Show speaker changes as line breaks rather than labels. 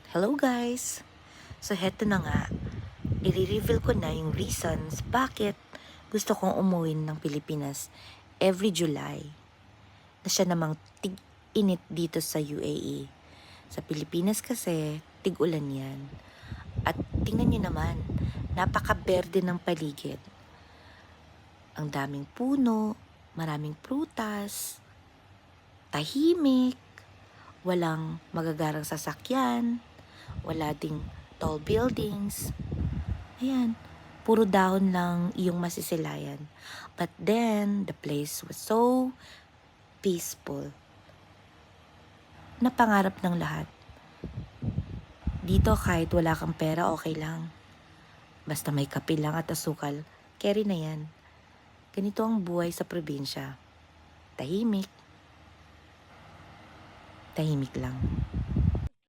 Hello guys! So heto na nga, i-reveal ko na yung reasons bakit gusto kong umuwi ng Pilipinas every July na siya namang tig-init dito sa UAE. Sa Pilipinas kasi, tig-ulan yan. At tingnan nyo naman, napaka-berde ng paligid. Ang daming puno, maraming prutas, tahimik, walang magagarang sasakyan, wala ding tall buildings. Ayan, puro dahon lang iyong masisilayan. But then, the place was so peaceful. Napangarap ng lahat. Dito kahit wala kang pera, okay lang. Basta may kape lang at asukal, carry na yan. Ganito ang buhay sa probinsya. Tahimik. Tahimik lang.